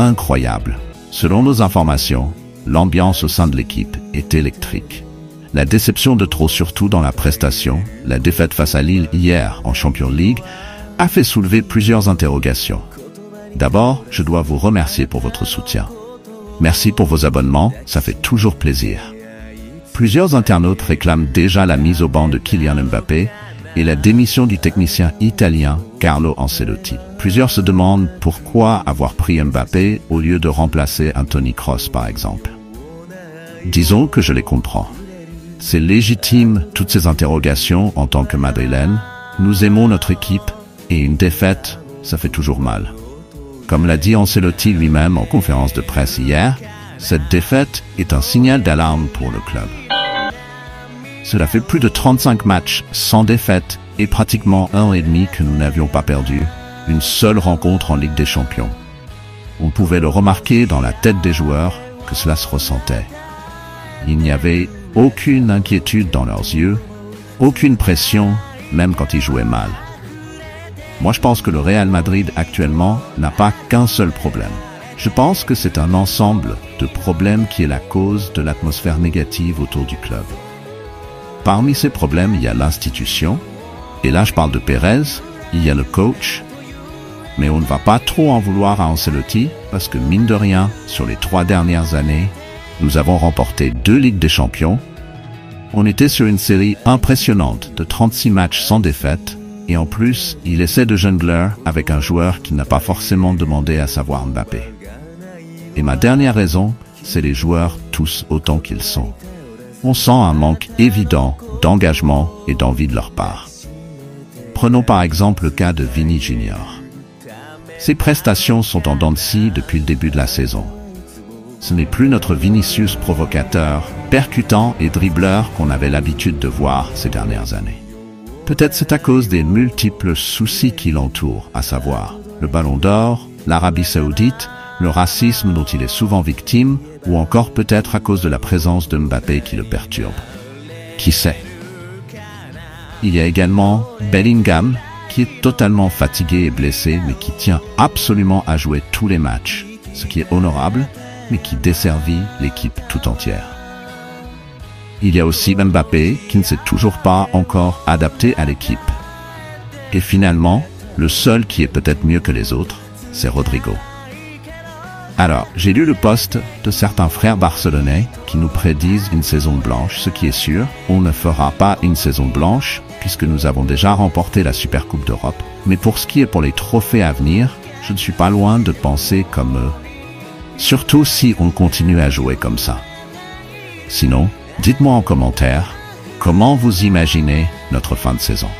incroyable. Selon nos informations, l'ambiance au sein de l'équipe est électrique. La déception de trop, surtout dans la prestation, la défaite face à Lille hier en Champions League, a fait soulever plusieurs interrogations. D'abord, je dois vous remercier pour votre soutien. Merci pour vos abonnements, ça fait toujours plaisir. Plusieurs internautes réclament déjà la mise au banc de Kylian Mbappé et la démission du technicien italien Carlo Ancelotti. Plusieurs se demandent pourquoi avoir pris Mbappé au lieu de remplacer un Toni Kroos par exemple. Disons que je les comprends. C'est légitime toutes ces interrogations en tant que Madrilène. Nous aimons notre équipe et une défaite, ça fait toujours mal. Comme l'a dit Ancelotti lui-même en conférence de presse hier, cette défaite est un signal d'alarme pour le club. Cela fait plus de 35 matchs sans défaite et pratiquement 1 an et demi que nous n'avions pas perdu une seule rencontre en Ligue des Champions. On pouvait le remarquer dans la tête des joueurs que cela se ressentait. Il n'y avait aucune inquiétude dans leurs yeux, aucune pression, même quand ils jouaient mal. Moi, je pense que le Real Madrid actuellement n'a pas qu'un seul problème. Je pense que c'est un ensemble de problèmes qui est la cause de l'atmosphère négative autour du club. Parmi ces problèmes, il y a l'institution, et là je parle de Pérez, il y a le coach, mais on ne va pas trop en vouloir à Ancelotti parce que mine de rien, sur les 3 dernières années, nous avons remporté 2 Ligues des Champions. On était sur une série impressionnante de 36 matchs sans défaite, et en plus, il essaie de jongler avec un joueur qui n'a pas forcément demandé à savoir Mbappé. Et ma dernière raison, c'est les joueurs tous autant qu'ils sont. On sent un manque évident d'engagement et d'envie de leur part. Prenons par exemple le cas de Vini Junior. Ses prestations sont en dents de scie depuis le début de la saison. Ce n'est plus notre Vinicius provocateur, percutant et dribbleur qu'on avait l'habitude de voir ces dernières années. Peut-être c'est à cause des multiples soucis qui l'entourent, à savoir le Ballon d'Or, l'Arabie Saoudite, le racisme dont il est souvent victime, ou encore peut-être à cause de la présence de Mbappé qui le perturbe. Qui sait? Il y a également Bellingham, qui est totalement fatigué et blessé, mais qui tient absolument à jouer tous les matchs, ce qui est honorable, mais qui desservit l'équipe tout entière. Il y a aussi Mbappé, qui ne s'est toujours pas encore adapté à l'équipe. Et finalement, le seul qui est peut-être mieux que les autres, c'est Rodrigo. Alors, j'ai lu le post de certains frères barcelonais qui nous prédisent une saison blanche. Ce qui est sûr, on ne fera pas une saison blanche puisque nous avons déjà remporté la Supercoupe d'Europe. Mais pour ce qui est pour les trophées à venir, je ne suis pas loin de penser comme eux. Surtout si on continue à jouer comme ça. Sinon, dites-moi en commentaire comment vous imaginez notre fin de saison.